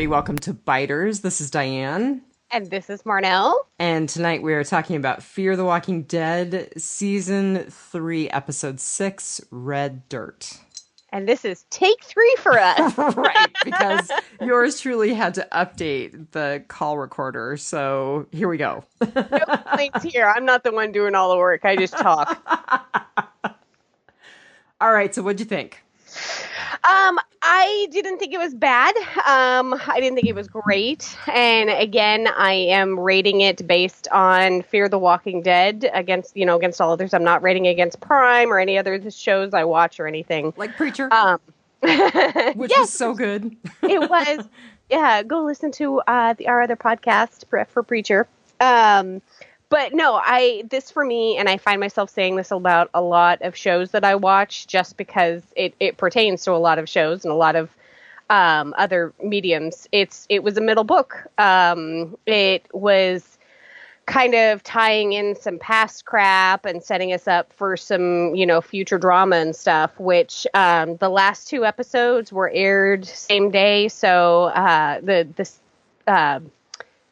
everybody. Welcome to Biters. This is Dianne. And this is Marnell. And tonight we are talking about Fear the Walking Dead, Season 3, Episode 6, Red Dirt. And this is take 3 for us. Right, because yours truly had to update the call recorder. So here we go. No complaints here. I'm not the one doing all the work. I just talk. All right, so what'd you think? I didn't think it was bad. I didn't think it was great. And again, I am rating it based on Fear the Walking Dead against all others. I'm not rating against Prime or any other shows I watch or anything. Like Preacher? Which yes, was so good. It was. Yeah, go listen to our other podcast for Preacher. But no, this for me, and I find myself saying this about a lot of shows that I watch just because it pertains to a lot of shows and a lot of other mediums. It was a middle book. It was kind of tying in some past crap and setting us up for some, future drama and stuff, which the last 2 episodes were aired same day. So the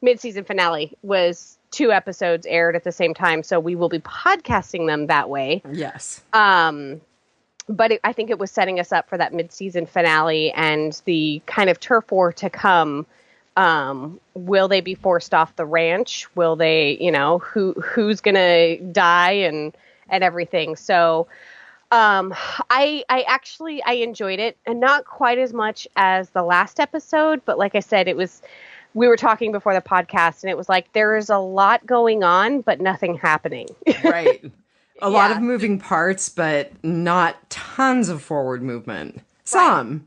mid-season finale was 2 episodes aired at the same time, so we will be podcasting them that way. Yes. But I think it was setting us up for that mid-season finale and the kind of turf war to come. Will they be forced off the ranch? Will they, who's gonna die and everything? So I enjoyed it, and not quite as much as the last episode, but like I said, we were talking before the podcast, and it was like, there is a lot going on, but nothing happening. Right. A lot of moving parts, but not tons of forward movement. Some. Right.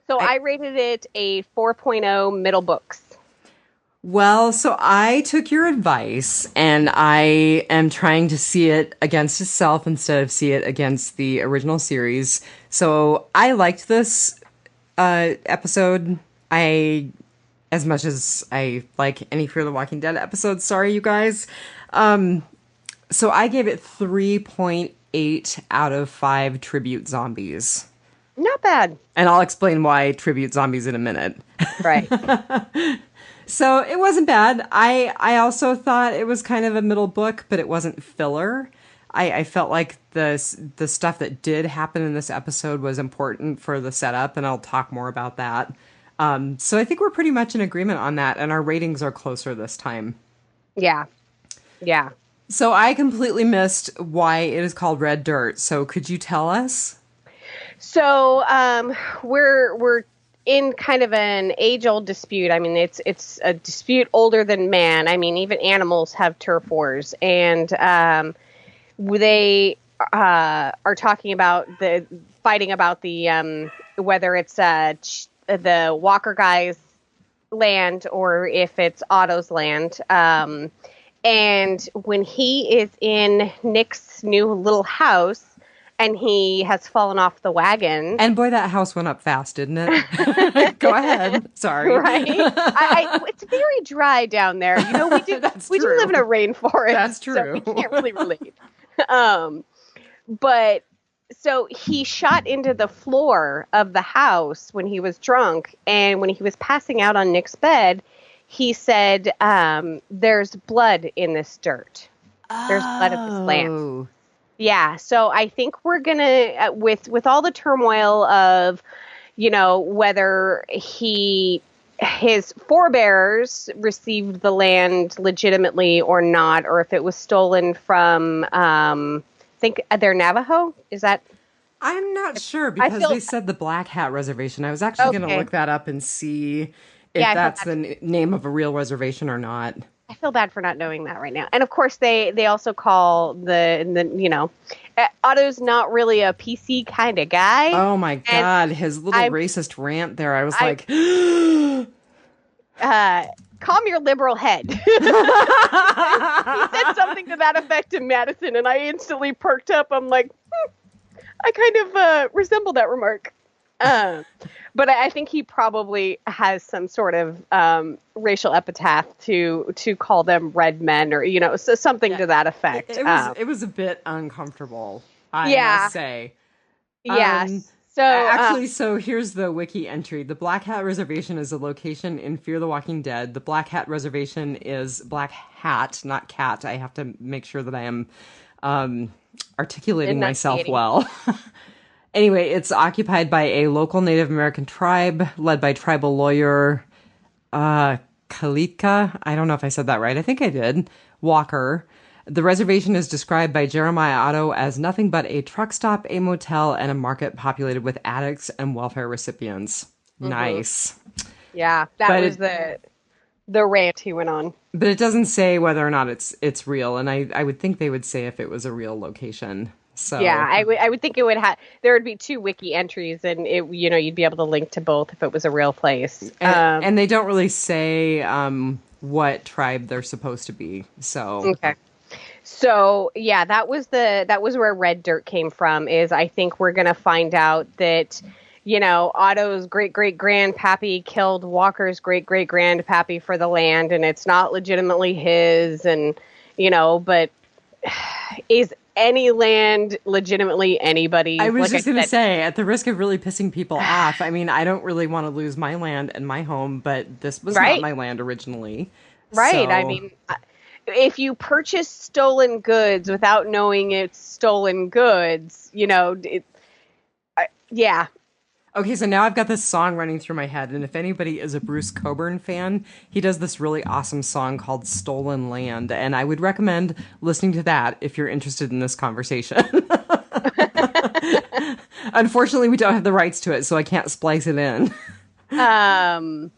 So I rated it a 4.0 middle books. Well, so I took your advice, and I am trying to see it against itself instead of see it against the original series. So I liked this episode. As much as I like any Fear the Walking Dead episodes, sorry, you guys. So I gave it 3.8 out of 5 tribute zombies. Not bad. And I'll explain why tribute zombies in a minute. Right. So it wasn't bad. I also thought it was kind of a middle book, but it wasn't filler. I felt like the stuff that did happen in this episode was important for the setup, and I'll talk more about that. So I think we're pretty much in agreement on that, and our ratings are closer this time. Yeah. Yeah. So I completely missed why it is called Red Dirt. So could you tell us? So we're in kind of an age-old dispute. I mean, it's a dispute older than man. I mean, even animals have turf wars, and they are talking about fighting about the whether it's the Walker guy's land or if it's Otto's land. And when he is in Nick's new little house and he has fallen off the wagon. And boy, that house went up fast, didn't it? Go ahead. Sorry. Right. It's very dry down there. We do live in a rainforest. That's true. So we can't really relate. But so he shot into the floor of the house when he was drunk, and when he was passing out on Nick's bed, he said, there's blood in this dirt. There's blood in this land. Yeah, so I think we're going to, with all the turmoil of, whether his forebears received the land legitimately or not, or if it was stolen from... think they're Navajo. Is that? I'm not sure because they said the Black Hat Reservation. I was actually going to look that up and see if that's the name of a real reservation or not. I feel bad for not knowing that right now. And of course, they also call the Otto's not really a PC kind of guy. Oh my God, his little racist rant there. I was like, calm your liberal head. He said something to that effect in Madison, and I instantly perked up. I'm like, I kind of resemble that remark. But I think he probably has some sort of racial epitaph to call them red men, or so something to that effect. It was a bit uncomfortable, I must say. Yes. So Actually, so here's the wiki entry. The Black Hat Reservation is a location in Fear the Walking Dead. The Black Hat Reservation is Black Hat, not cat. I have to make sure that I am articulating myself enunciating. well. Anyway, it's occupied by a local Native American tribe led by tribal lawyer Kalitka. I don't know if I said that right. I think I did. Walker. The reservation is described by Jeremiah Otto as nothing but a truck stop, a motel, and a market populated with addicts and welfare recipients. Nice. Yeah, that was the rant he went on. But it doesn't say whether or not it's real, and I would think they would say if it was a real location. So yeah, I would think it would have. There would be 2 wiki entries, and you'd be able to link to both if it was a real place. And they don't really say what tribe they're supposed to be. So okay. So yeah, that was where Red Dirt came from. Is I think we're gonna find out that Otto's great grandpappy killed Walker's great grandpappy for the land, and it's not legitimately his, and but is any land legitimately anybody's? I was just going to say, at the risk of really pissing people off, I mean, I don't really want to lose my land and my home, but this was not my land originally. Right. So. I mean, if you purchase stolen goods without knowing it's stolen goods, yeah. Okay, so now I've got this song running through my head, and if anybody is a Bruce Cockburn fan, he does this really awesome song called Stolen Land, and I would recommend listening to that if you're interested in this conversation. Unfortunately, we don't have the rights to it, so I can't splice it in. God,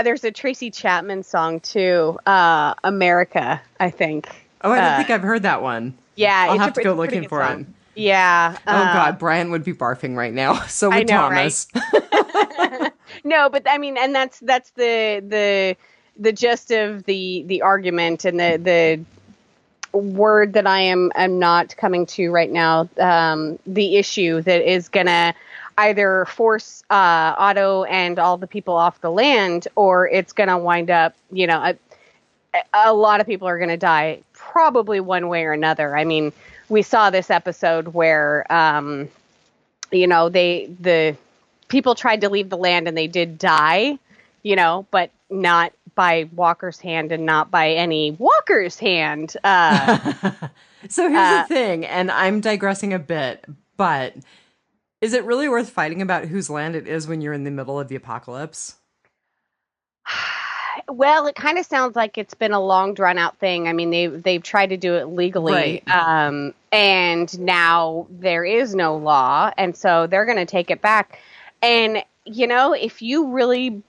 there's a Tracy Chapman song too, America, I think. Oh, I don't think I've heard that one. Yeah, I'll have to go looking for it. Yeah. Oh God, Brian would be barfing right now. So would Thomas. Right? No, but I mean, and that's the gist of the argument, and the word that I am not coming to right now. The issue that is gonna either force Otto and all the people off the land, or it's gonna wind up, a lot of people are gonna die, probably one way or another. I mean, we saw this episode where, the people tried to leave the land and they did die, but not by Walker's hand and not by any Walker's hand. So here's the thing, and I'm digressing a bit, but is it really worth fighting about whose land it is when you're in the middle of the apocalypse? Well, it kind of sounds like it's been a long, drawn out thing. I mean, they've tried to do it legally, right. And now there is no law, and so they're going to take it back. And if you really,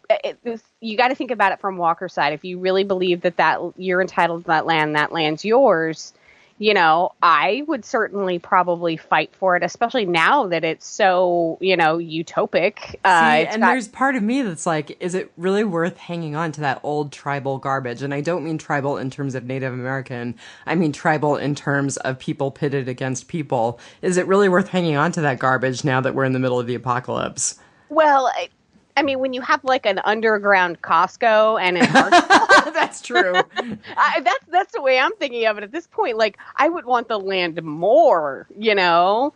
you got to think about it from Walker's side. If you really believe that you're entitled to that land's yours, I would certainly probably fight for it, especially now that it's so, utopic. There's part of me that's like, is it really worth hanging on to that old tribal garbage? And I don't mean tribal in terms of Native American. I mean tribal in terms of people pitted against people. Is it really worth hanging on to that garbage now that we're in the middle of the apocalypse? Well, I mean, when you have like an underground Costco and an arsenal, that's true. That's the way I'm thinking of it at this point. Like, I would want the land more, and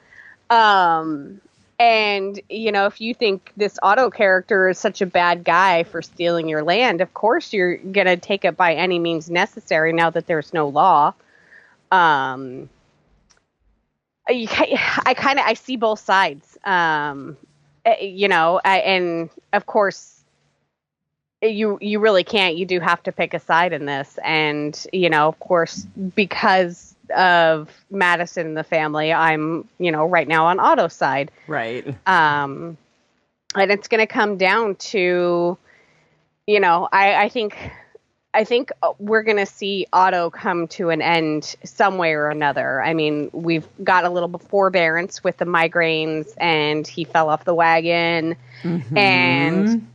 if you think this Otto character is such a bad guy for stealing your land, of course you're gonna take it by any means necessary. Now that there's no law, I see both sides. And of course, you really can't. You do have to pick a side in this, and of course, because of Madison and the family, I'm right now on Otto's side, right? And it's going to come down to, I think we're going to see Otto come to an end some way or another. I mean, we've got a little forbearance with the migraines, and he fell off the wagon. Mm-hmm. And,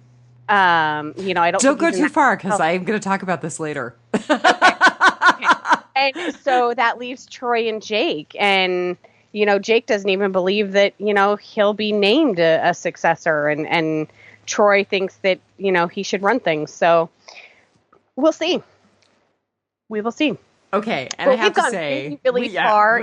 I don't go too far, because I'm going to talk about this later. Okay. And so that leaves Troy and Jake. And, Jake doesn't even believe that, he'll be named a successor. And Troy thinks that, he should run things. So we'll see. We will see. Okay, and I have to say, really far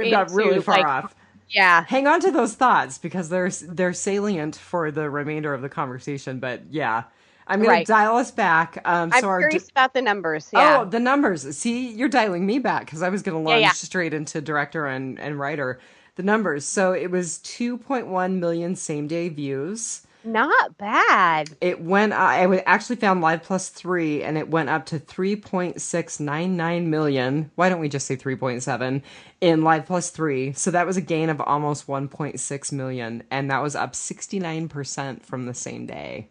off. Yeah. hang on to those thoughts because they're salient for the remainder of the conversation. But yeah, I'm gonna Right. dial us back. I'm curious about the numbers. Oh, Yeah. the numbers. See, you're dialing me back because I was going to Yeah. launch Yeah. straight into director and writer. The numbers. So it was 2.1 million same day views. Not bad. It went, actually found Live Plus 3 and it went up to 3.699 million. Why don't we just say 3.7 in Live Plus 3? So that was a gain of almost 1.6 million. And that was up 69% from the same day.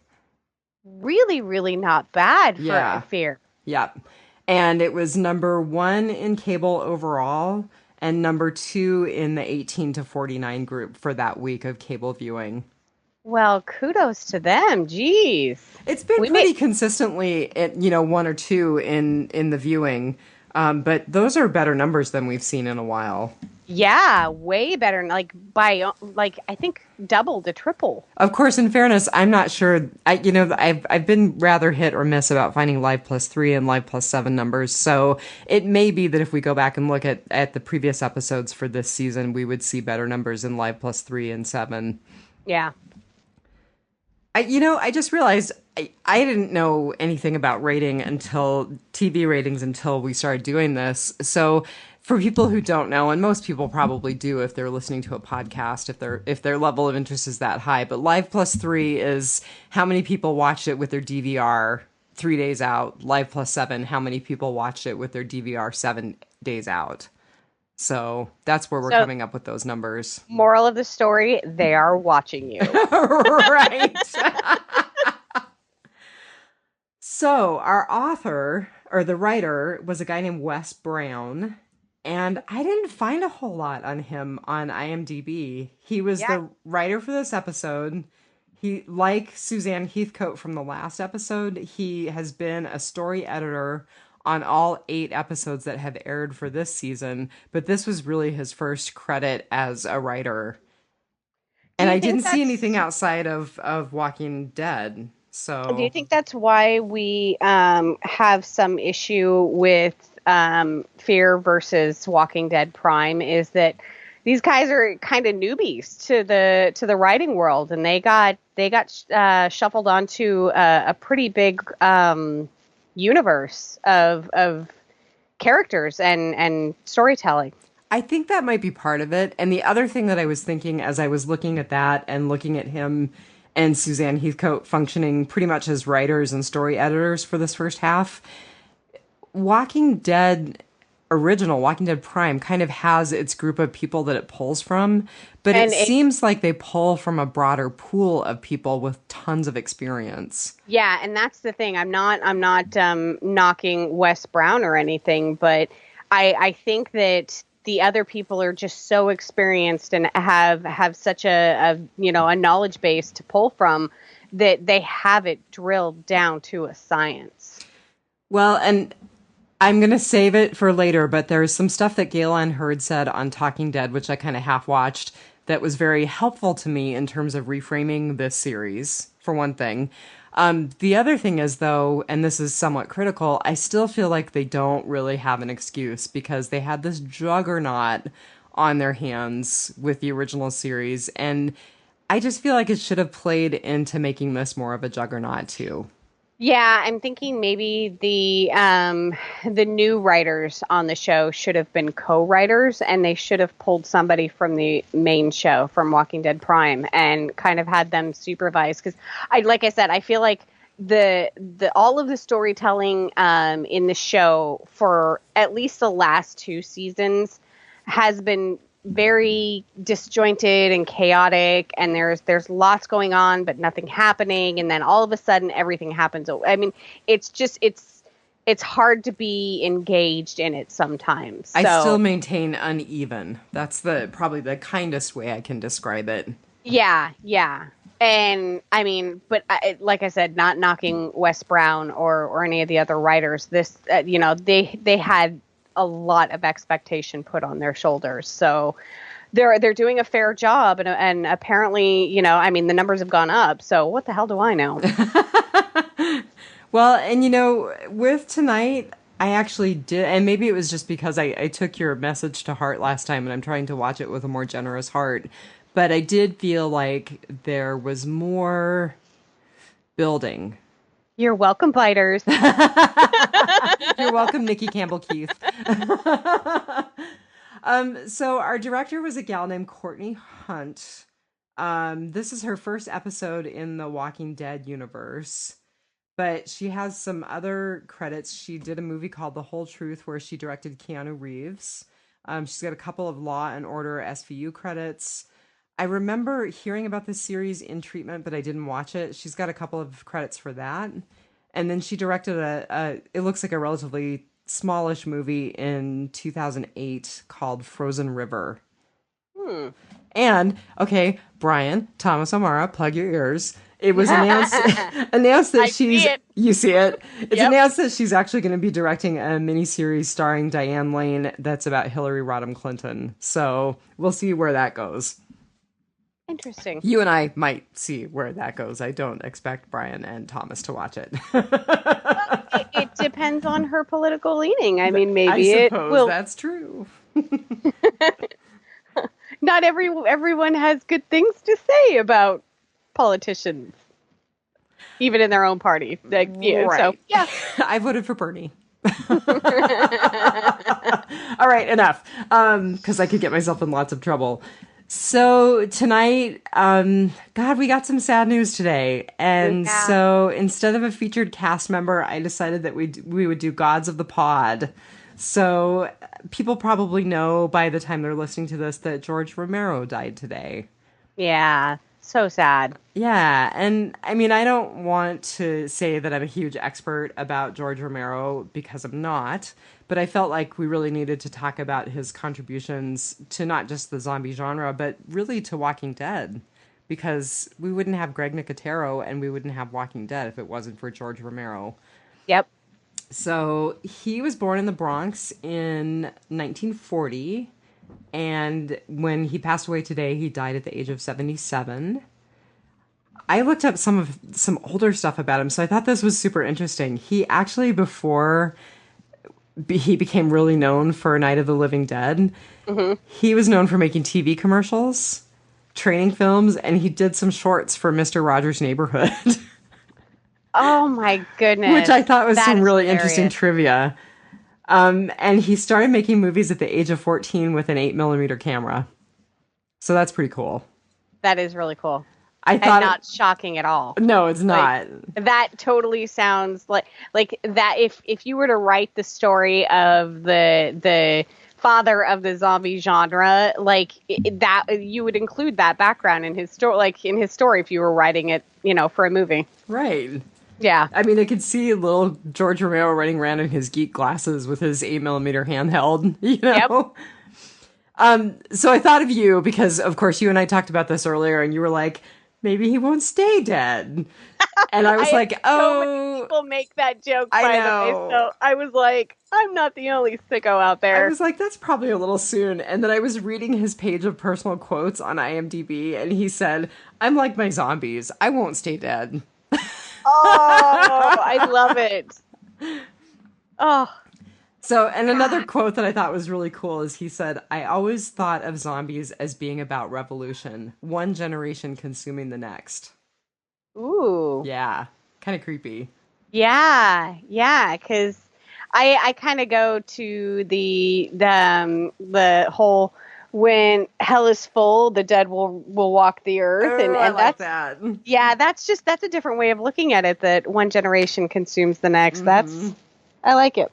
Really, really not bad for Yeah. Fear. Yep. And it was number 1 in cable overall and number 2 in the 18 to 49 group for that week of cable viewing. Well, kudos to them. Jeez. It's been pretty consistently at, 1 or 2 in the viewing. But those are better numbers than we've seen in a while. Yeah, way better. Like by I think double to triple. Of course, in fairness, I'm not sure. I've been rather hit or miss about finding Live Plus 3 and Live Plus 7 numbers. So it may be that if we go back and look at the previous episodes for this season, we would see better numbers in Live Plus 3 and 7. Yeah. I just realized I didn't know anything about TV ratings until we started doing this. So for people who don't know, and most people probably do if they're listening to a podcast, if their level of interest is that high, but Live Plus 3 is how many people watched it with their DVR 3 days out. Live Plus 7, how many people watched it with their DVR 7 days out. So that's where we're coming up with those numbers. Moral of the story, they are watching you. Right. So our author, or the writer, was a guy named Wes Brown. And I didn't find a whole lot on him on IMDb. He was the writer for this episode. He, like Suzanne Heathcote from the last episode, he has been a story editor on all 8 episodes that have aired for this season, but this was really his first credit as a writer. And I didn't see anything outside of Walking Dead. So do you think that's why we have some issue with Fear versus Walking Dead Prime, is that these guys are kind of newbies to the writing world, and they got shuffled onto a pretty big universe of characters and storytelling. I think that might be part of it. And the other thing that I was thinking as I was looking at that and looking at him and Suzanne Heathcote functioning pretty much as writers and story editors for this first half, Walking Dead Prime kind of has its group of people that it pulls from, but it seems like they pull from a broader pool of people with tons of experience. Yeah, and that's the thing. I'm not knocking Wes Brown or anything, but I think that the other people are just so experienced and have such a knowledge base to pull from that they have it drilled down to a science. Well, and I'm going to save it for later, but there's some stuff that Galen Hurd said on Talking Dead, which I kind of half watched, that was very helpful to me in terms of reframing this series, for one thing. The other thing is, though, and this is somewhat critical, I still feel like they don't really have an excuse because they had this juggernaut on their hands with the original series, and I just feel like it should have played into making this more of a juggernaut, too. Yeah, I'm thinking maybe the new writers on the show should have been co-writers, and they should have pulled somebody from the main show, from Walking Dead Prime, and kind of had them supervise. Because like I said, I feel like the all of the storytelling in the show for at least the last 2 seasons has been very disjointed and chaotic, and there's lots going on but nothing happening, and then all of a sudden everything happens. I mean, it's hard to be engaged in it sometimes. I still maintain uneven. That's probably the kindest way I can describe it. Yeah. And I mean, but like I said, not knocking Wes Brown or any of the other writers, this they had a lot of expectation put on their shoulders. So they're doing a fair job, and apparently, I mean, the numbers have gone up. So what the hell do I know? Well, and with tonight, I actually did, and maybe it was just because I took your message to heart last time and I'm trying to watch it with a more generous heart. But I did feel like there was more building. You're welcome, biters. You're welcome, Nikki Campbell Keith. So our director was a gal named Courtney Hunt. This is her first episode in the Walking Dead universe, but she has some other credits. She did a movie called The Whole Truth where she directed Keanu Reeves. She's got a couple of Law and Order SVU credits. I remember hearing about this series In Treatment, but I didn't watch it. She's got a couple of credits for that. And then she directed it looks like a relatively smallish movie in 2008 called Frozen River. And, okay, Brian, Thomas O'Mara, plug your ears. It was announced that you see it. It's announced that she's actually going to be directing a miniseries starring Dianne Lane that's about Hillary Rodham Clinton. So we'll see where that goes. Interesting. You and I might see where that goes. I don't expect Brian and Thomas to watch it. Well, it depends on her political leaning. I mean, maybe I suppose that's true. Not everyone has good things to say about politicians, even in their own party. Like, right. So, yeah. I voted for Bernie. All right, enough. Because I could get myself in lots of trouble. So tonight, God, we got some sad news today. And so instead of a featured cast member, I decided that we would do Gods of the Pod. So people probably know by the time they're listening to this that George Romero died today. Yeah, so sad. Yeah, and I mean, I don't want to say that I'm a huge expert about George Romero because I'm not, but I felt like we really needed to talk about his contributions to not just the zombie genre, but really to Walking Dead, because we wouldn't have Greg Nicotero and we wouldn't have Walking Dead if it wasn't for George Romero. Yep. So he was born in the Bronx in 1940. And when he passed away today, he died at the age of 77. I looked up some older stuff about him, so I thought this was super interesting. He actually, before he became really known for Night of the Living Dead, he was known for making TV commercials, training films, and he did some shorts for Mr. Rogers' Neighborhood. Oh my goodness. Which I thought was some really interesting trivia. And he started making movies at the age of 14 with an 8mm camera. So that's pretty cool. That is really cool. I thought not shocking at all. No, it's not. That totally sounds like that. If you were to write the story of the father of the zombie genre, that you would include that background in his story, if you were writing it, for a movie. Right. Yeah. I mean, I could see little George Romero running around in his geek glasses with his 8mm handheld, Yep. So I thought of you because, of course, you and I talked about this earlier, and you were like, maybe he won't stay dead. And I was so many people make that joke, by the way. So I was like, I'm not the only sicko out there. I was like, that's probably a little soon. And then I was reading his page of personal quotes on IMDb, and he said, I'm like my zombies. I won't stay dead. Oh, I love it. Oh. So, and another quote that I thought was really cool is he said, I always thought of zombies as being about revolution, one generation consuming the next. Ooh. Yeah. Kind of creepy. Yeah. Yeah. Because I kind of go to the whole, when hell is full, the dead will walk the earth. And I like that. Yeah, that's a different way of looking at it, that one generation consumes the next. I like it.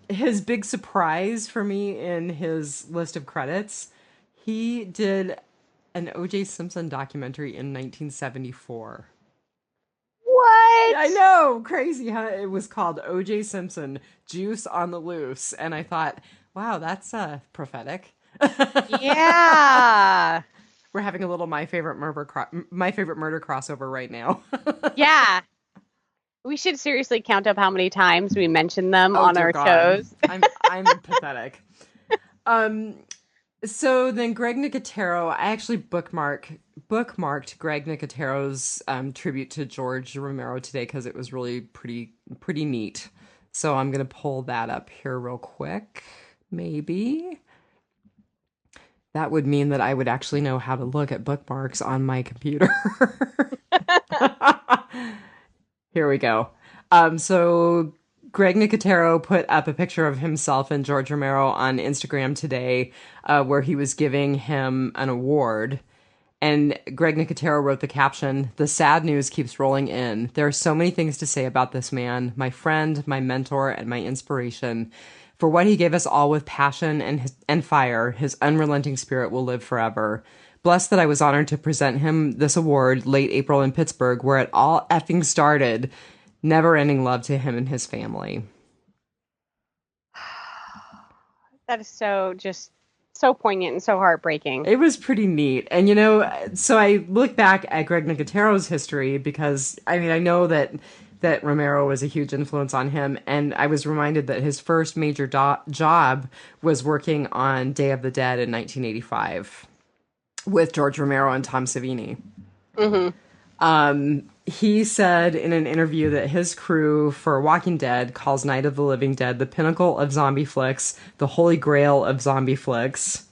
His big surprise for me in his list of credits, he did an O.J. Simpson documentary in 1974. What? I know, crazy, huh? It was called O.J. Simpson, Juice on the Loose, and I thought, wow, that's prophetic. Yeah. We're having a little my favorite murder crossover right now. Yeah. We should seriously count up how many times we mention them on our shows. I'm pathetic. So then Greg Nicotero, I actually bookmarked Greg Nicotero's tribute to George Romero today because it was really pretty neat. So I'm going to pull that up here real quick. Maybe. That would mean that I would actually know how to look at bookmarks on my computer. Here we go. So Greg Nicotero put up a picture of himself and George Romero on Instagram today, where he was giving him an award. And Greg Nicotero wrote the caption, "The sad news keeps rolling in. There are so many things to say about this man, my friend, my mentor, and my inspiration. For what he gave us all with passion and fire, his unrelenting spirit will live forever. Blessed that I was honored to present him this award late April in Pittsburgh, where it all effing started. Never-ending love to him and his family." That is so poignant and so heartbreaking. It was pretty neat. And, so I look back at Greg Nicotero's history because, I mean, I know that Romero was a huge influence on him. And I was reminded that his first major job was working on Day of the Dead in 1985 with George Romero and Tom Savini. Mm-hmm. He said in an interview that his crew for Walking Dead calls Night of the Living Dead the pinnacle of zombie flicks, the holy grail of zombie flicks.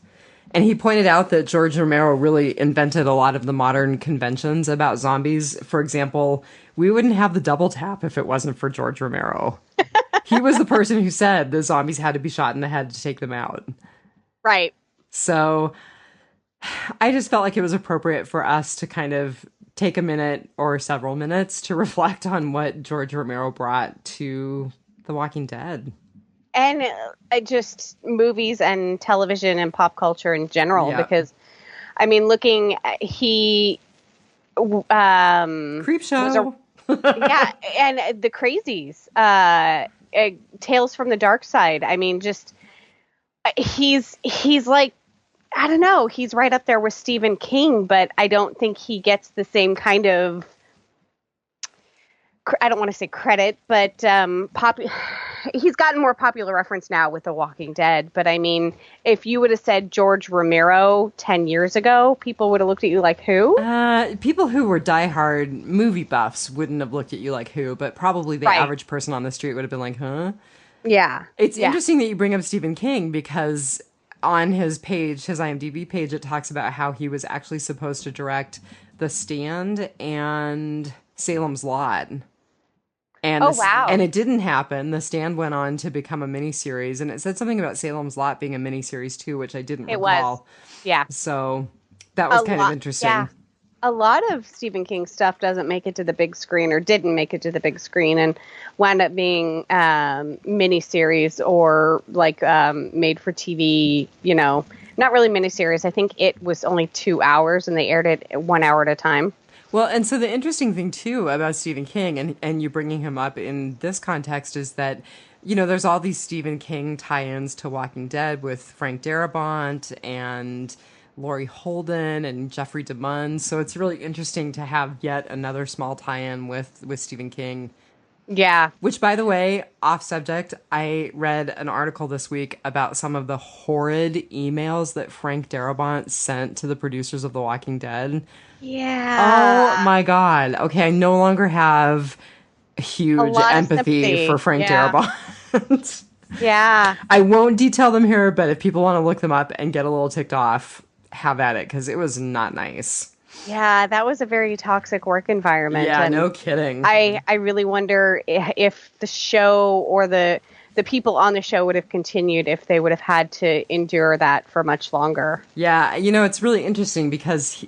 And he pointed out that George Romero really invented a lot of the modern conventions about zombies. For example, we wouldn't have the double tap if it wasn't for George Romero. He was the person who said the zombies had to be shot in the head to take them out. Right. So I just felt like it was appropriate for us to kind of take a minute or several minutes to reflect on what George Romero brought to The Walking Dead. And just movies and television and pop culture in general, because, I mean, looking, he... Creepshow. Yeah, and The Crazies. Tales from the Dark Side. I mean, just... He's like, I don't know, he's right up there with Stephen King, but I don't think he gets the same kind of, I don't want to say credit, but he's gotten more popular reference now with The Walking Dead. But I mean, if you would have said George Romero 10 years ago, people would have looked at you like, who? People who were diehard movie buffs wouldn't have looked at you like who, but probably the average person on the street would have been like, huh? Yeah. It's interesting that you bring up Stephen King because on his page, his IMDb page, it talks about how he was actually supposed to direct The Stand and Salem's Lot. And wow. And it didn't happen. The Stand went on to become a miniseries, and it said something about Salem's Lot being a miniseries too, which I didn't recall. Was. Yeah. So that was kind of interesting. Yeah. A lot of Stephen King stuff doesn't make it to the big screen or didn't make it to the big screen and wound up being miniseries or like made for TV, not really miniseries. I think it was only 2 hours and they aired it 1 hour at a time. Well, and so the interesting thing too about Stephen King and you bringing him up in this context is that, there's all these Stephen King tie-ins to Walking Dead with Frank Darabont and Laurie Holden and Jeffrey DeMunn. So it's really interesting to have yet another small tie-in with Stephen King. Yeah. Which, by the way, off subject, I read an article this week about some of the horrid emails that Frank Darabont sent to the producers of The Walking Dead. Yeah. Oh my God. Okay, I no longer have huge empathy for Frank Darabont. Yeah. I won't detail them here, but if people want to look them up and get a little ticked off, have at it, because it was not nice. Yeah, that was a very toxic work environment. Yeah, no kidding. I really wonder if the show or the people on the show would have continued if they would have had to endure that for much longer. Yeah, it's really interesting because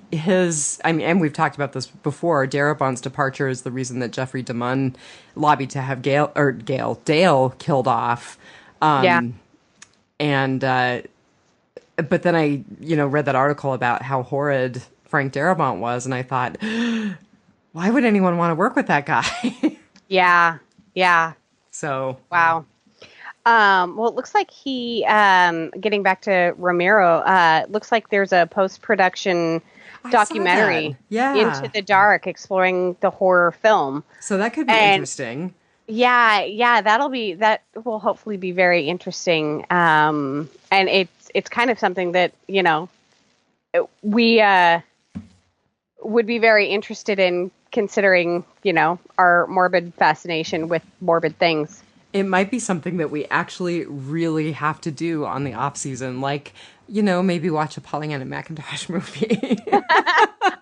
and we've talked about this before, Darabont's departure is the reason that Jeffrey DeMunn lobbied to have Dale killed off. And but then I, read that article about how horrid Frank Darabont was, and I thought, why would anyone want to work with that guy? Yeah. So wow. Well, it looks like he, getting back to Romero, looks like there's a post-production documentary, Into the Dark, exploring the horror film. So that could be interesting. Yeah, that will hopefully be very interesting. And it's kind of something that, we would be very interested in considering, our morbid fascination with morbid things. It might be something that we actually really have to do on the off season, like, you know, maybe watch a Pollyanna McIntosh movie.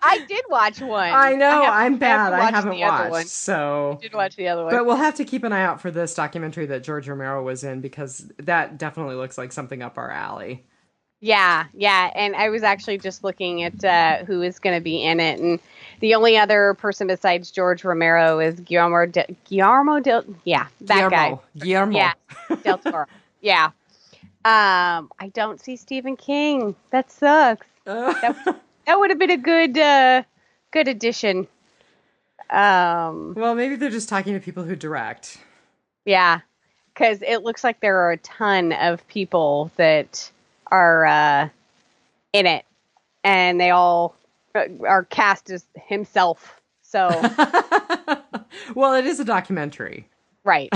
I did watch one. I know, I'm I bad. haven't I watched haven't the other watched, one. I so. did watch the other one. But we'll have to keep an eye out for this documentary that George Romero was in because that definitely looks like something up our alley. Yeah, yeah. And I was actually just looking at who is going to be in it, and the only other person besides George Romero is yeah, that guy. Guillermo. Yeah, Del Toro. Yeah. I don't see Stephen King. That sucks. That that would have been a good addition. Well, maybe they're just talking to people who direct. Yeah, because it looks like there are a ton of people that are in it, and they all are cast as himself. So, Well, it is a documentary. right.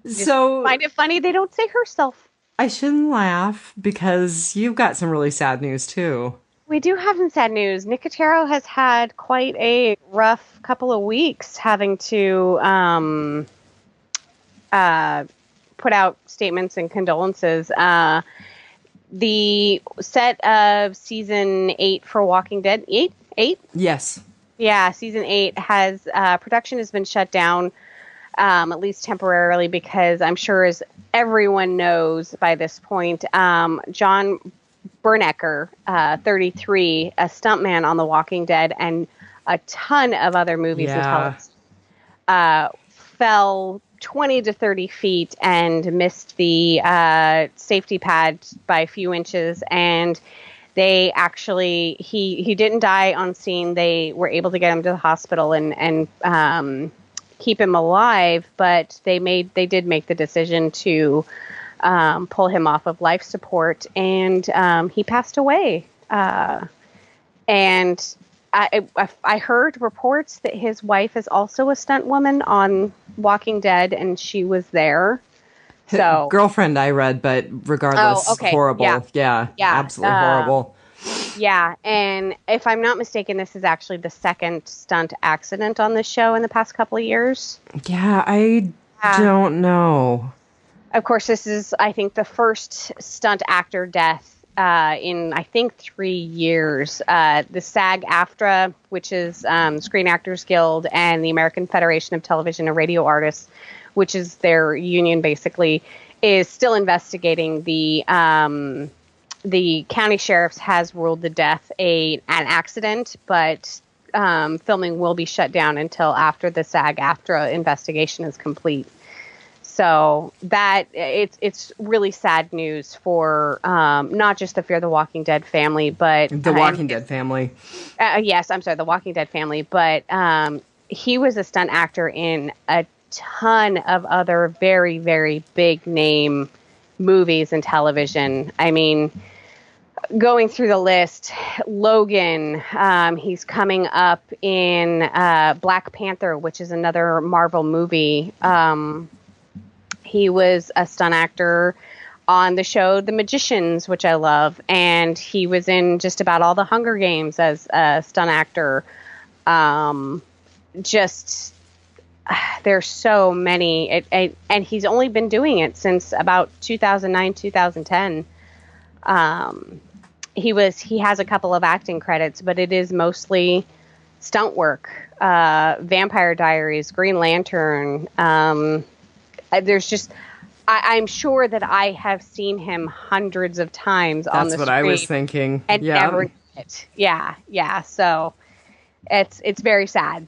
So Find it funny they don't say herself. I shouldn't laugh because you've got some really sad news too. We do have some sad news. Nicotero has had quite a rough couple of weeks having to put out statements and condolences. The set of season 8 for Walking Dead, 8? Yes. Yeah, season 8 has production has been shut down, at least temporarily, because I'm sure, as everyone knows by this point, John Bernecker, 33, a stuntman on The Walking Dead and a ton of other movies and television, fell 20 to 30 feet and missed the safety pad by a few inches. And they actually, he didn't die on scene. They were able to get him to the hospital and keep him alive, but they did make the decision to pull him off of life support, and he passed away. And I heard reports that his wife is also a stunt woman on Walking Dead, and she was there. So Girlfriend, I read, but regardless, okay. horrible. Yeah, absolutely horrible. Yeah, and if I'm not mistaken, this is actually the second stunt accident on this show in the past couple of years. Yeah, I don't know. Of course, this is, I think, the first stunt actor death in, I think, 3 years. The SAG-AFTRA, which is Screen Actors Guild, and the American Federation of Television and Radio Artists, which is their union, basically, is still investigating. The county sheriff's has ruled the death an accident, but filming will be shut down until after the SAG-AFTRA investigation is complete. So that it's really sad news for not just the Fear the Walking Dead family, but the Walking Dead family. Yes, I'm sorry, the Walking Dead family. But he was a stunt actor in a ton of other very, very big name movies and television. I mean, going through the list, Logan, he's coming up in Black Panther, which is another Marvel movie. He was a stunt actor on the show The Magicians, which I love, and he was in just about all the Hunger Games as a stunt actor. There's so many, and he's only been doing it since about 2009, 2010. He has a couple of acting credits, but it is mostly stunt work. Vampire Diaries, Green Lantern. There's just, I'm sure that I have seen him hundreds of times on the screen. That's what I was thinking. And never knew it. Yeah. So it's very sad.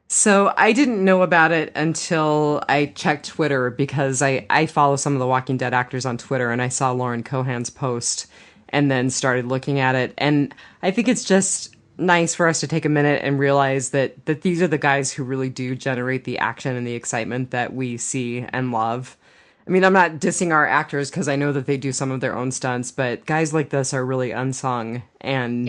So I didn't know about it until I checked Twitter because I follow some of the Walking Dead actors on Twitter, and I saw Lauren Cohan's post and then started looking at it. And I think it's just nice for us to take a minute and realize that these are the guys who really do generate the action and the excitement that we see and love. I mean, I'm not dissing our actors because I know that they do some of their own stunts, but guys like this are really unsung and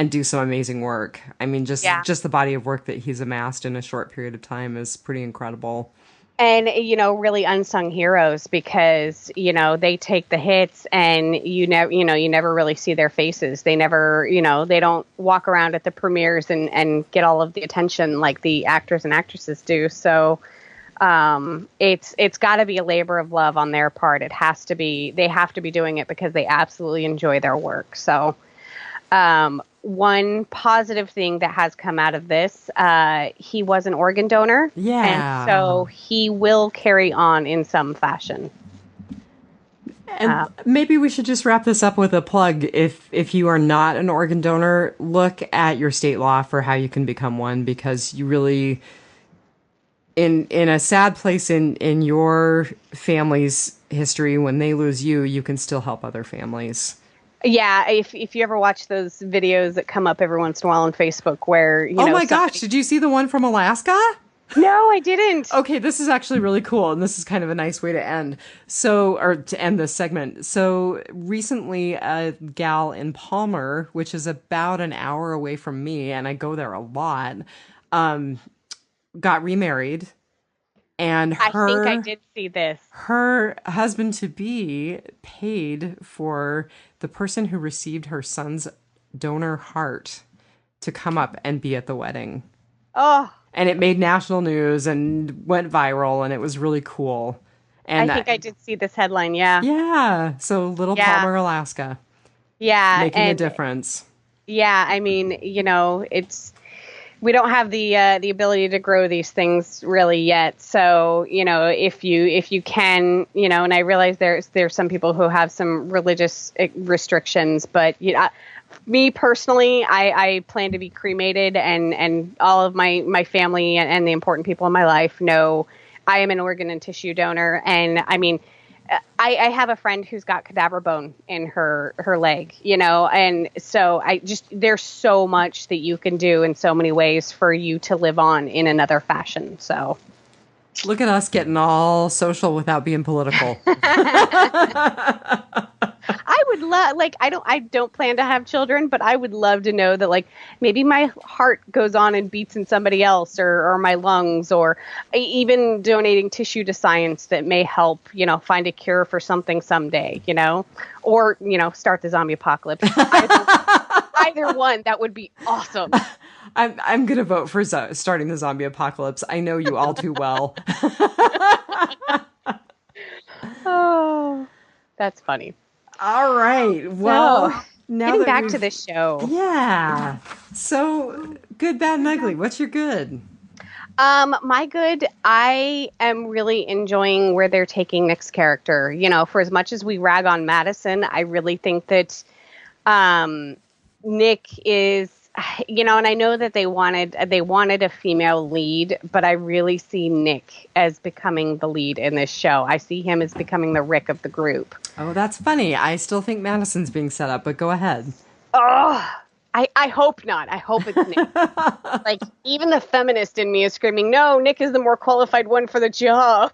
do some amazing work. I mean, just the body of work that he's amassed in a short period of time is pretty incredible. And, really unsung heroes because, they take the hits and you never really see their faces. They never, they don't walk around at the premieres and get all of the attention like the actors and actresses do. So, It's got to be a labor of love on their part. It has to be. They have to be doing it because they absolutely enjoy their work. So, one positive thing that has come out of this, he was an organ donor. Yeah. And so he will carry on in some fashion. And maybe we should just wrap this up with a plug. If you are not an organ donor, look at your state law for how you can become one, because you really, in a sad place in your family's history, when they lose you, you can still help other families. Yeah, if you ever watch those videos that come up every once in a while on Facebook where, oh my gosh, did you see the one from Alaska? No, I didn't. Okay, this is actually really cool, and this is kind of a nice way to end. Or to end this segment. So recently, a gal in Palmer, which is about an hour away from me, and I go there a lot, got remarried. And I think I did see this. Her husband-to-be paid for the person who received her son's donor heart to come up and be at the wedding. Oh. And it made national news and went viral, and it was really cool. And I think I did see this headline, yeah. Yeah. So Little Palmer, Alaska. Yeah. Making a difference. Yeah, I mean, we don't have the ability to grow these things really yet. So, if you can, and I realize there's some people who have some religious restrictions, but me personally, I plan to be cremated, and all of my family and the important people in my life know I am an organ and tissue donor. And I mean, I have a friend who's got cadaver bone in her leg, and so there's so much that you can do in so many ways for you to live on in another fashion. So look at us getting all social without being political. I would love, I don't plan to have children, but I would love to know that, maybe my heart goes on and beats in somebody else, or my lungs, or even donating tissue to science that may help, find a cure for something someday, or, start the zombie apocalypse. Either one, that would be awesome. I'm going to vote for starting the zombie apocalypse. I know you all too well. Oh, that's funny. All right. Well, now getting back to the show. Yeah. So, good, bad, and ugly. What's your good? My good, I am really enjoying where they're taking Nick's character. For as much as we rag on Madison, I really think that Nick is, and I know that they wanted a female lead, but I really see Nick as becoming the lead in this show. I see him as becoming the Rick of the group. Oh, that's funny. I still think Madison's being set up, but go ahead. Oh, I hope not. I hope it's Nick. Even the feminist in me is screaming, no, Nick is the more qualified one for the job.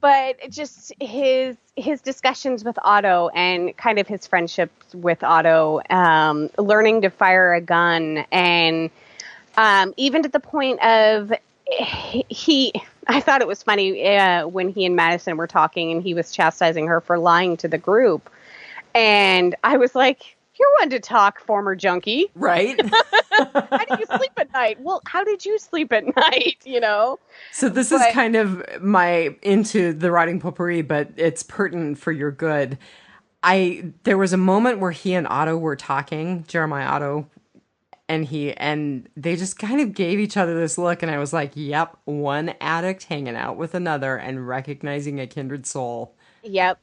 But just his discussions with Otto and kind of his friendships with Otto, learning to fire a gun, and even to the point of I thought it was funny when he and Madison were talking and he was chastising her for lying to the group. And I was like, you're one to talk, former junkie. Right. How do you sleep at night? Well, how did you sleep at night, So this is kind of my into the writing potpourri, but it's pertinent for your good. There was a moment where he and Otto were talking, Jeremiah Otto, and they just kind of gave each other this look, and I was like, yep, one addict hanging out with another and recognizing a kindred soul. Yep,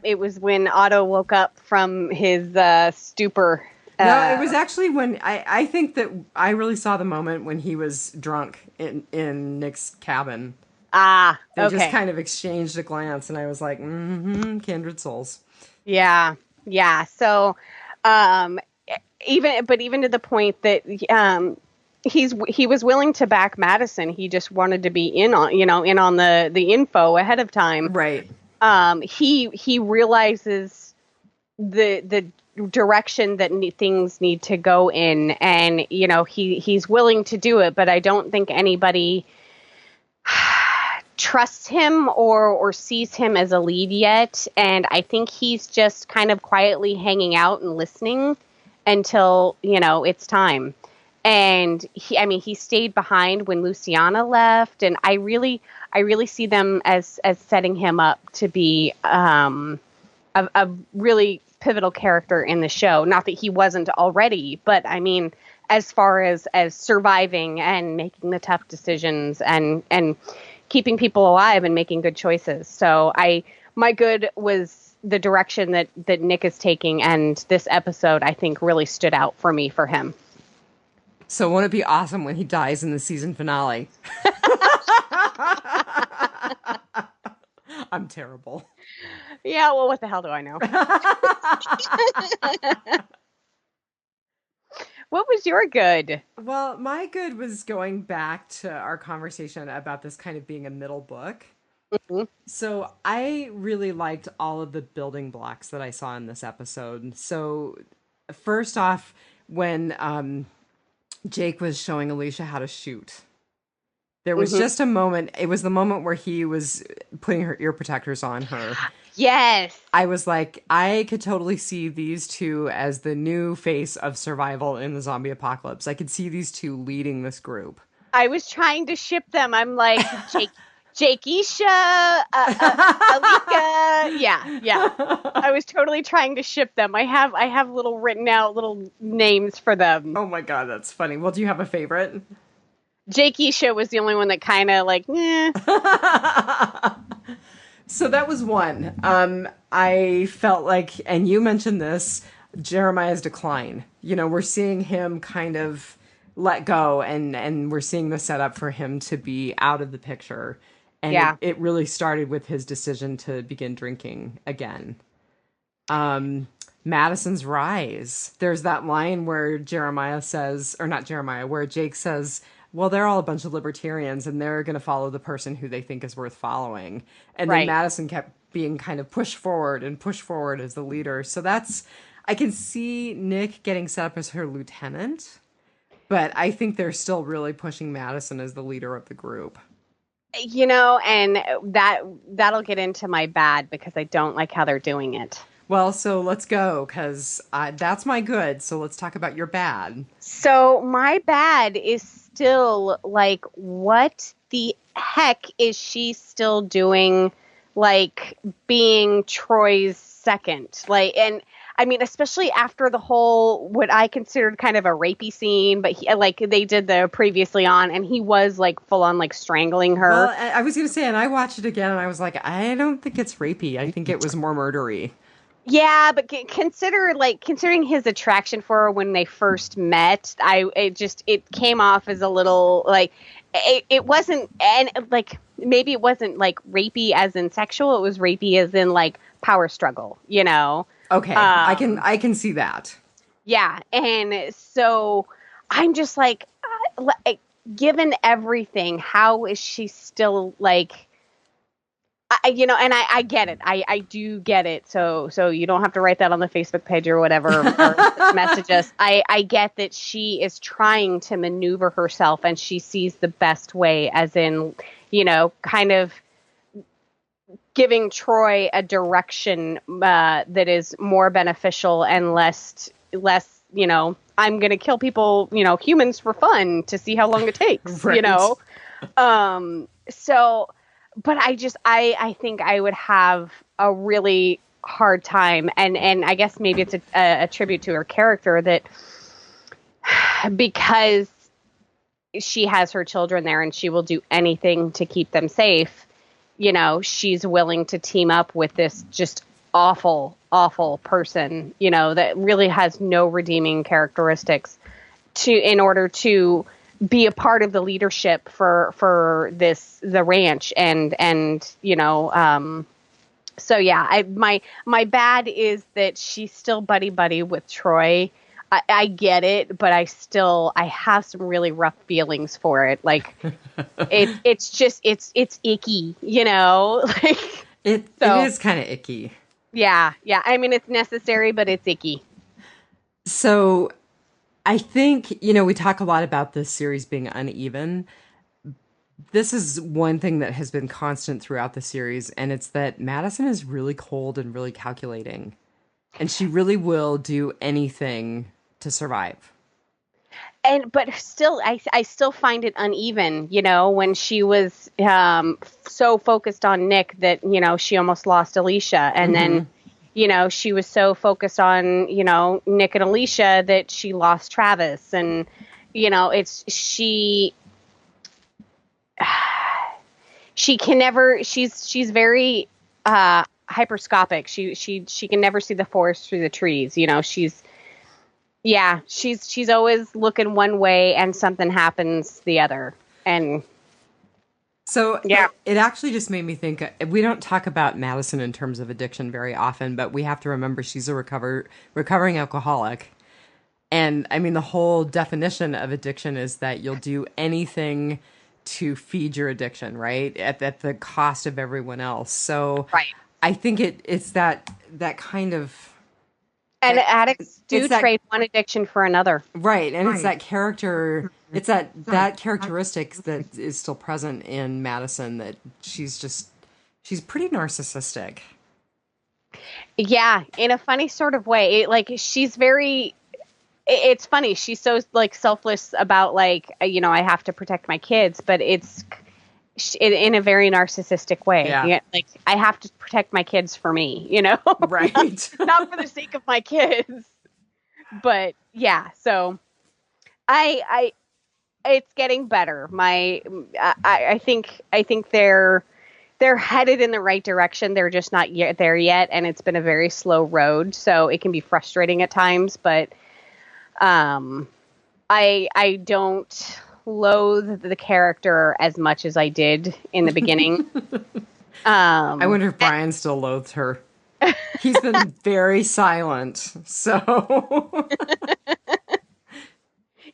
it was when Otto woke up from his stupor. No, it was actually when I think that I really saw the moment when he was drunk in Nick's cabin. They just kind of exchanged a glance, and I was like, kindred souls. Yeah. So, even to the point that he was willing to back Madison. He just wanted to be in on the info ahead of time. Right. He realizes the direction that things need to go in, and he's willing to do it, but I don't think anybody trusts him or sees him as a lead yet, and I think he's just kind of quietly hanging out and listening until it's time. And he stayed behind when Luciana left, and I really see them as setting him up to be a really pivotal character in the show. Not that he wasn't already, but I mean, as far as surviving and making the tough decisions and keeping people alive and making good choices. So my good was the direction that Nick is taking, and this episode I think really stood out for me for him. So won't it be awesome when he dies in the season finale? I'm terrible. Yeah, well, what the hell do I know? What was your good? Well, my good was going back to our conversation about this kind of being a middle book. Mm-hmm. So I really liked all of the building blocks that I saw in this episode. So first off, when Jake was showing Alicia how to shoot, there was just a moment. It was the moment where he was putting her ear protectors on her. Yes. I was like, I could totally see these two as the new face of survival in the zombie apocalypse. I could see these two leading this group. I was trying to ship them. I'm like, Jake Isha, Alika. Yeah. I was totally trying to ship them. I have little written out little names for them. Oh my God, that's funny. Well, do you have a favorite? Jake Isha was the only one that kind of like, eh. So that was one. I felt like, and you mentioned this, Jeremiah's decline. You know, we're seeing him kind of let go, and we're seeing the setup for him to be out of the picture. And it really started with his decision to begin drinking again. Madison's rise. There's that line where Jeremiah says, or not Jeremiah, where Jake says, well, they're all a bunch of libertarians and they're going to follow the person who they think is worth following. And then Madison kept being kind of pushed forward as the leader. So I can see Nick getting set up as her lieutenant, but I think they're still really pushing Madison as the leader of the group. You know, and that'll get into my bad because I don't like how they're doing it. Well, so let's go, because that's my good. So let's talk about your bad. So my bad is still like, what the heck is she still doing? Like being Troy's second, like, and I mean, especially after the whole, what I considered kind of a rapey scene, but like they did the previously on, and he was like full on like strangling her. Well, I was going to say, and I watched it again and I was like, I don't think it's rapey. I think it was more murdery. Yeah, but considering his attraction for her when they first met, it came off as a little like it wasn't, and like maybe it wasn't like rapey as in sexual, it was rapey as in like power struggle, you know. Okay, I can see that. Yeah, and so I'm just like, given everything, how is she still like? I get it. I do get it. So you don't have to write that on the Facebook page or whatever, or message us. I get that she is trying to maneuver herself, and she sees the best way, as in, kind of giving Troy a direction that is more beneficial and less, I'm going to kill people, humans for fun to see how long it takes, right. So, but I think I would have a really hard time, and I guess maybe it's a tribute to her character, that because she has her children there and she will do anything to keep them safe, she's willing to team up with this just awful, awful person, that really has no redeeming characteristics in order to be a part of the leadership for the ranch. So yeah, my bad is that she's still buddy with Troy. I get it, but I have some really rough feelings for it. Like it's icky, like it is kind of icky. Yeah. I mean, it's necessary, but it's icky. So I think, we talk a lot about this series being uneven. This is one thing that has been constant throughout the series, and it's that Madison is really cold and really calculating. And she really will do anything to survive. but still, I still find it uneven, when she was so focused on Nick that, she almost lost Alicia. And then, she was so focused on, Nick and Alicia that she lost Travis. And, she can never, she's very hyperscopic. She can never see the forest through the trees. She's always looking one way and something happens the other. And so it actually just made me think, we don't talk about Madison in terms of addiction very often, but we have to remember she's a recovering alcoholic. And I mean, the whole definition of addiction is that you'll do anything to feed your addiction, right? At the cost of everyone else. So I think it's that kind of... And addicts do trade one addiction for another. Right. And it's that character, it's that characteristic that is still present in Madison, that she's pretty narcissistic. Yeah, in a funny sort of way. She's very... It's funny. She's so selfless about I have to protect my kids, but it's in a very narcissistic way. Yeah. I have to protect my kids for me, Right. Not for the sake of my kids. But yeah, so it's getting better. I think they're headed in the right direction. They're just not there yet. And it's been a very slow road. So it can be frustrating at times, but I don't loathe the character as much as I did in the beginning. I wonder if Brian still loathes her. He's been very silent, so...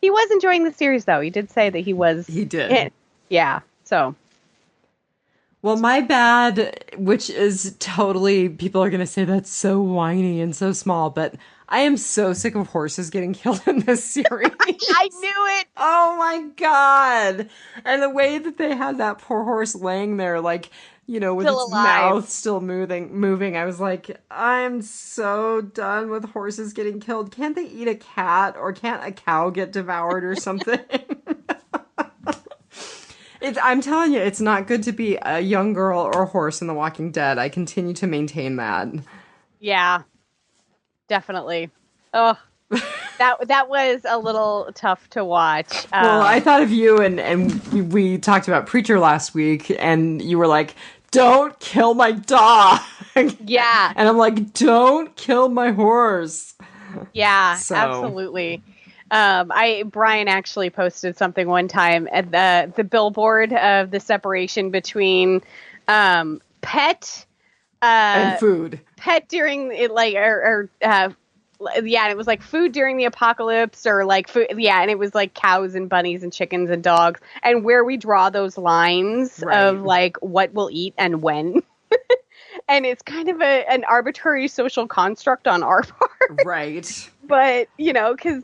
He was enjoying the series, though. He did say that he was... He did. Yeah, so... Well, my bad, which is totally... People are going to say that's so whiny and so small, but... I am so sick of horses getting killed in this series. I knew it. Oh my God. And the way that they had that poor horse laying there, with still its alive. Mouth still moving. I was like, I'm so done with horses getting killed. Can't they eat a cat, or can't a cow get devoured or something? I'm telling you, it's not good to be a young girl or a horse in The Walking Dead. I continue to maintain that. Yeah. Definitely. Oh, that was a little tough to watch. Well, I thought of you, and we talked about Preacher last week, and you were like, don't kill my dog. Yeah. And I'm like, don't kill my horse. Yeah, absolutely. Brian actually posted something one time at the billboard of the separation between pet and food. Pet during it, and it was food during the apocalypse, or food, and it was cows and bunnies and chickens and dogs, and where we draw those lines of what we'll eat and when. And it's kind of an arbitrary social construct on our part. Right. But, because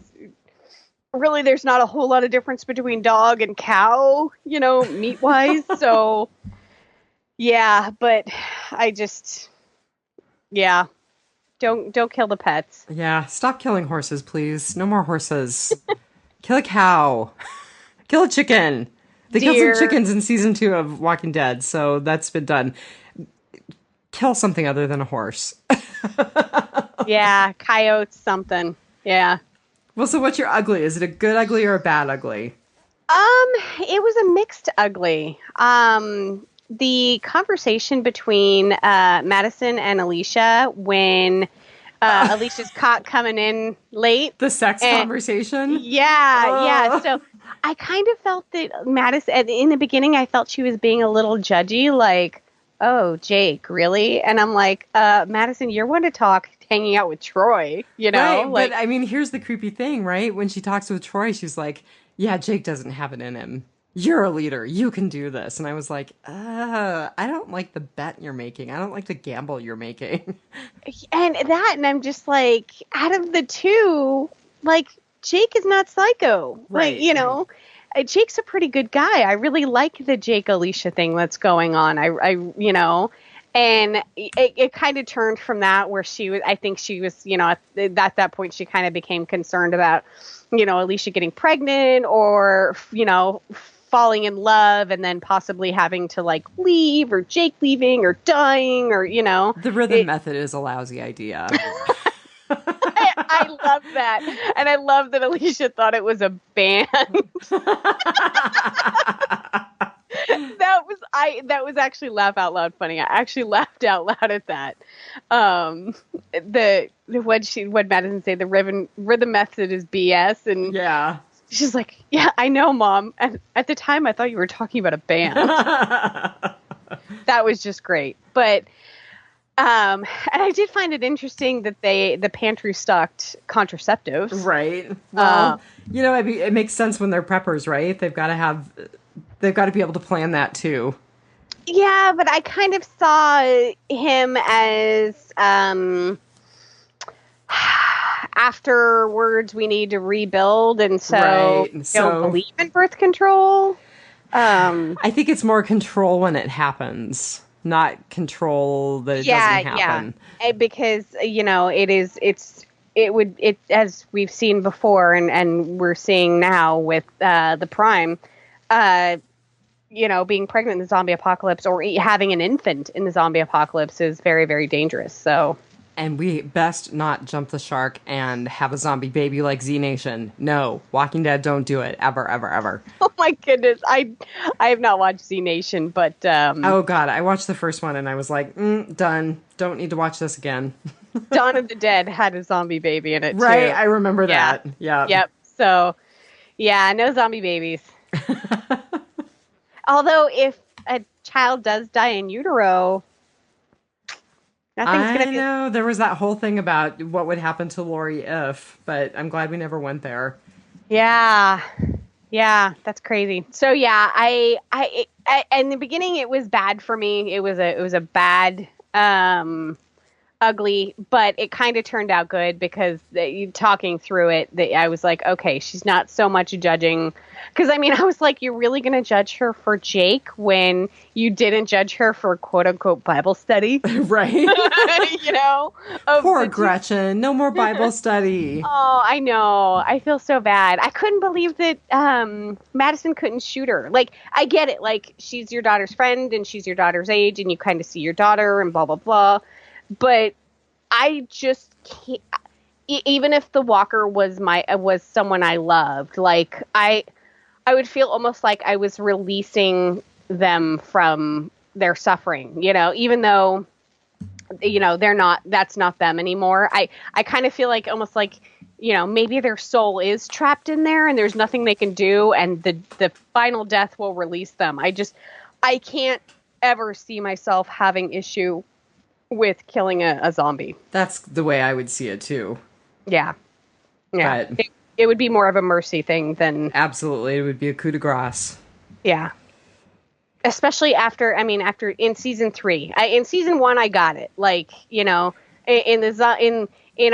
really there's not a whole lot of difference between dog and cow, meat wise. So yeah, but I just... Yeah. Don't kill the pets. Yeah. Stop killing horses, please. No more horses. Kill a cow. Kill a chicken. They killed some chickens in season 2 of Walking Dead, so that's been done. Kill something other than a horse. Yeah. Coyotes, something. Yeah. Well, so what's your ugly? Is it a good ugly or a bad ugly? It was a mixed ugly. The conversation between Madison and Alicia when Alicia's caught coming in late. The sex conversation? Yeah. So I kind of felt that Madison, in the beginning, I felt she was being a little judgy, oh, Jake, really? And I'm like, Madison, you're one to talk hanging out with Troy, Right, but I mean, here's the creepy thing, right? When she talks with Troy, she's like, yeah, Jake doesn't have it in him. You're a leader. You can do this. And I was like, I don't like the bet you're making. I don't like the gamble you're making. And I'm just like, out of the two, Jake is not psycho. Right. Jake's a pretty good guy. I really like the Jake Alicia thing that's going on. I And it kind of turned from that where I think she was, at that point she kind of became concerned about, Alicia getting pregnant or, falling in love and then possibly having to like leave or Jake leaving or dying or, The rhythm method is a lousy idea. I love that. And I love that Alicia thought it was a band. That was actually laugh out loud funny. I actually laughed out loud at that. What Madison say, the rhythm method is BS, and yeah, she's like, yeah, I know, Mom. And at the time, I thought you were talking about a band. That was just great. But and I did find it interesting that the pantry stocked contraceptives. Right. Well, it makes sense when they're preppers, right? They've got to be able to plan that too. Yeah, but I kind of saw him as afterwards we need to rebuild, and so don't believe in birth control. I think it's more control when it happens, not control that it doesn't happen. Yeah, because it as we've seen before, and we're seeing now with the Prime. Being pregnant in the zombie apocalypse or having an infant in the zombie apocalypse is very, very dangerous. So, and we best not jump the shark and have a zombie baby like Z Nation. No, Walking Dead, don't do it ever, ever, ever. Oh my goodness, I have not watched Z Nation, but oh god, I watched the first one and I was like, done. Don't need to watch this again. Dawn of the Dead had a zombie baby in it, right? Too. I remember that. Yeah. Yep. So, yeah, no zombie babies. Although, if a child does die in utero, nothing's going to be... I know. There was that whole thing about what would happen to Lori if, but I'm glad we never went there. Yeah. Yeah, that's crazy. So, yeah, I in the beginning, it was bad for me. It was a bad... ugly, but it kind of turned out good because talking through it, I was like, okay, she's not so much judging. Because, I was like, you're really going to judge her for Jake when you didn't judge her for quote-unquote Bible study? Right. Poor Gretchen. No more Bible study. Oh, I know. I feel so bad. I couldn't believe that Madison couldn't shoot her. Like, I get it. Like, she's your daughter's friend and she's your daughter's age and you kind of see your daughter and blah, blah, blah. But I just can't. Even if the walker was someone I loved, like I would feel almost like I was releasing them from their suffering. Even though that's not them anymore. I kind of feel like almost like maybe their soul is trapped in there and there's nothing they can do, and the final death will release them. I can't ever see myself having issue with killing a zombie. That's the way I would see it too. Yeah. But it would be more of a mercy thing than... Absolutely. It would be a coup de grace. Yeah. Especially after in season 3. In season 1, I got it. Like, in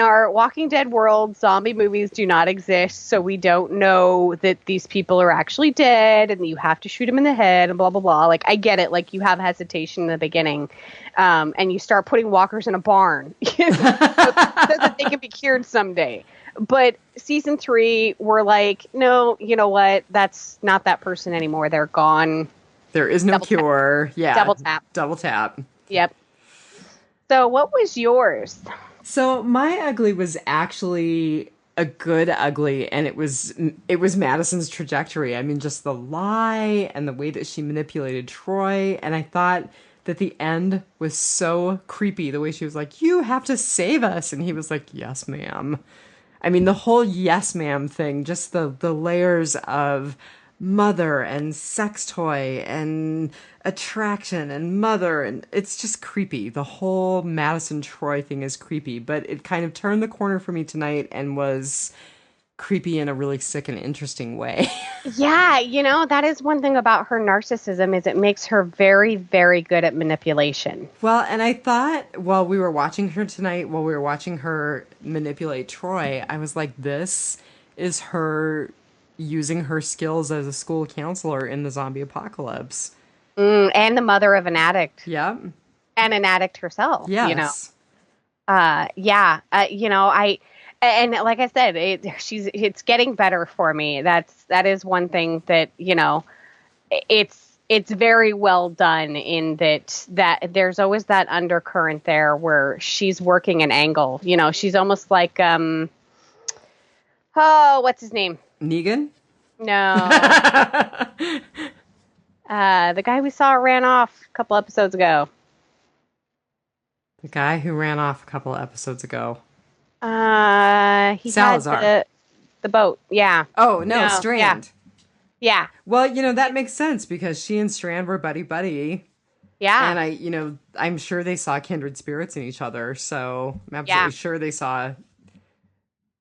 our Walking Dead world, zombie movies do not exist, so we don't know that these people are actually dead and you have to shoot them in the head and blah, blah, blah. Like, I get it. Like, you have hesitation in the beginning, and you start putting walkers in a barn so that they can be cured someday. But season 3, we're like, no, you know what? That's not that person anymore. They're gone. There is no double cure. Tap. Yeah. Double tap. Yep. So what was yours? So my ugly was actually a good ugly, and it was Madison's trajectory. Just the lie and the way that she manipulated Troy, and I thought that the end was so creepy, the way she was like, you have to save us, and he was like, yes, ma'am. The whole yes, ma'am thing, just the layers of mother and sex toy and attraction and mother, and it's just creepy. The whole Madison Troy thing is creepy, but it kind of turned the corner for me tonight and was creepy in a really sick and interesting way. Yeah, that is one thing about her narcissism, is it makes her very, very good at manipulation. Well, and I thought while we were watching her manipulate Troy, I was like, this is her using her skills as a school counselor in the zombie apocalypse. And the mother of an addict. Yep. and an addict herself. Yes. And like I said, it's getting better for me. That is one thing that, it's very well done in that there's always that undercurrent there where she's working an angle. She's almost like, what's his name? Negan? No. The guy we saw ran off a couple episodes ago. The guy who ran off a couple episodes ago. He Salazar. had the boat. Yeah. Oh, no, Strand. Yeah. Well, that makes sense because she and Strand were buddy-buddy. Yeah. And I'm sure they saw kindred spirits in each other. So I'm absolutely sure they saw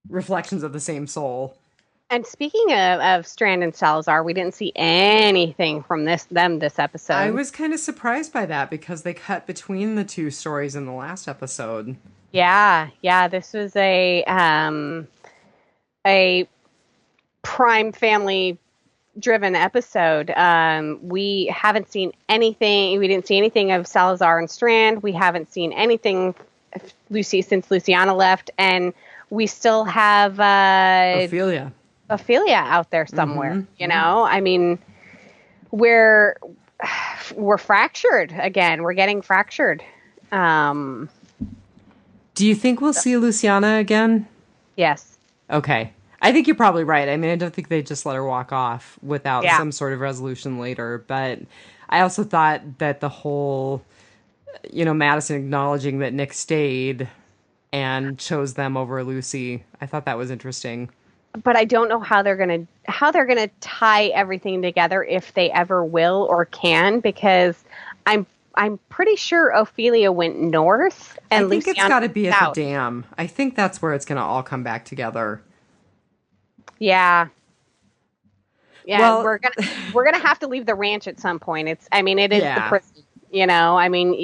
reflections of the same soul. And speaking of Strand and Salazar, we didn't see anything from them this episode. I was kind of surprised by that because they cut between the two stories in the last episode. Yeah. This was a Prime Family driven episode. We haven't seen anything. We didn't see anything of Salazar and Strand. We haven't seen anything since Luciana left, and we still have Ophelia out there somewhere. I mean, we're fractured again. We're getting fractured. Do you think we'll see Luciana again? Yes. Okay. I think you're probably right. I mean, I don't think they just let her walk off without some sort of resolution later. But I also thought that the whole, Madison acknowledging that Nick stayed and chose them over Lucy, I thought that was interesting. But I don't know how they're gonna tie everything together, if they ever will or can, because I'm pretty sure Ophelia went north and I think Luciana it's got to be south. at the dam. I think that's where it's going to all come back together. Yeah. Well, we're gonna have to leave the ranch at some point. It is the prison.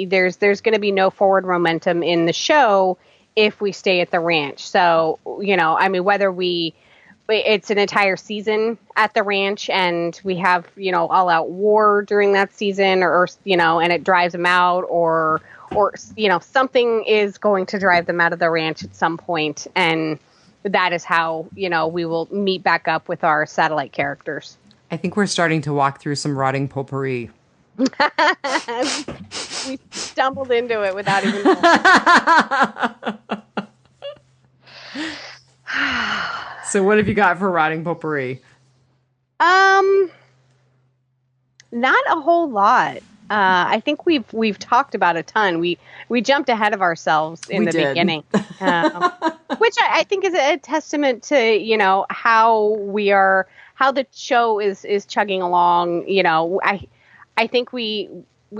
There's going to be no forward momentum in the show if we stay at the ranch. So, whether it's an entire season at the ranch and we have, all out war during that season or and it drives them out or something is going to drive them out of the ranch at some point. And that is how, we will meet back up with our satellite characters. I think we're starting to walk through some rotting potpourri. We stumbled into it without even knowing. So what have you got for rotting potpourri? Not a whole lot. I think we've talked about a ton. We jumped ahead of ourselves in the beginning, which I think is a testament to how the show is chugging along. I think we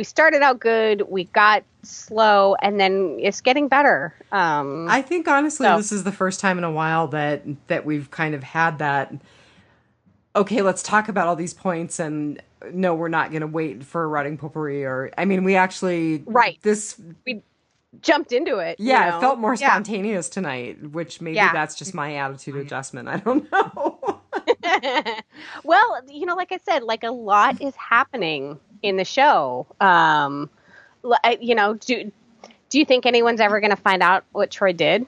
started out good, we got slow, and then it's getting better. I think honestly, this is the first time in a while that we've kind of had that. Okay, let's talk about all these points, and no, we're not going to wait for a rotting potpourri. We actually we jumped into it. Yeah, it felt more spontaneous tonight, which maybe that's just my attitude adjustment. I don't know. Well, like I said, a lot is happening in the show. Do you think anyone's ever going to find out what Troy did?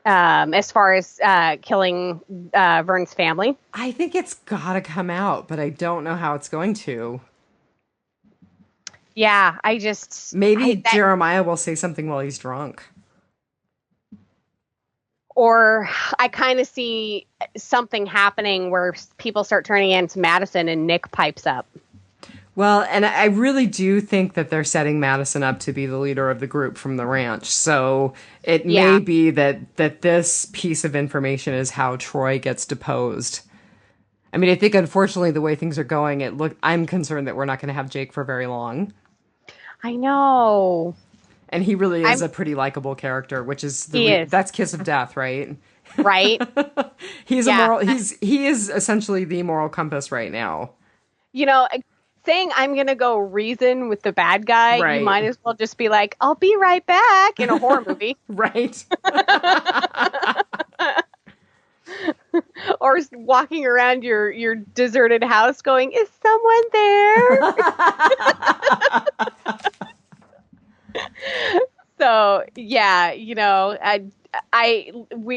As far as killing Vern's family? I think it's got to come out, but I don't know how it's going to. Yeah, Maybe Jeremiah will say something while he's drunk. Or I kind of see something happening where people start turning against Madison and Nick pipes up. Well, and I really do think that they're setting Madison up to be the leader of the group from the ranch. So it may be that this piece of information is how Troy gets deposed. I think unfortunately the way things are going, I'm concerned that we're not going to have Jake for very long. I know. And he really is a pretty likable character, which is that's Kiss of Death, right? Right. He is essentially the moral compass right now. Saying I'm going to go reason with the bad guy, you might as well just be like, I'll be right back in a horror movie. Right. Or walking around your deserted house going, is someone there? Yeah, we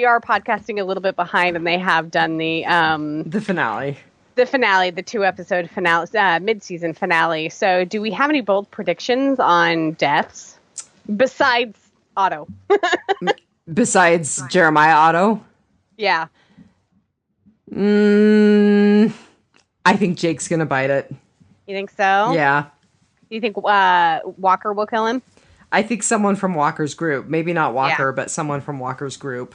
are podcasting a little bit behind, and they have done the finale. The finale, the 2-episode finale, mid-season finale. So, do we have any bold predictions on deaths besides Otto? Besides Jeremiah Otto? Yeah. I think Jake's gonna bite it. You think so? Yeah. You think Walker will kill him? I think someone from Walker's group. Maybe not Walker, but someone from Walker's group.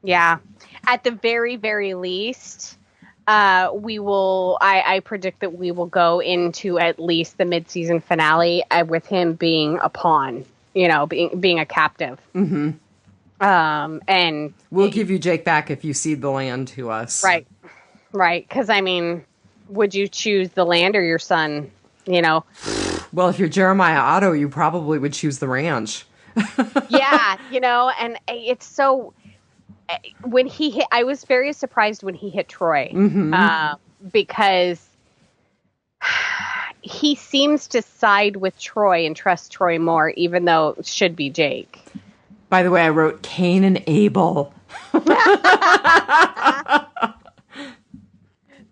Yeah. At the very, very least, we will. I predict that we will go into at least the mid-season finale with him being a pawn. Being a captive. Mm-hmm. And we'll give you Jake back if you cede the land to us. Right. Because would you choose the land or your son? Well, if you're Jeremiah Otto, you probably would choose the ranch. Yeah, and it's so. When he hit, I was very surprised when he hit Troy, because he seems to side with Troy and trust Troy more, even though it should be Jake. By the way, I wrote Cain and Abel.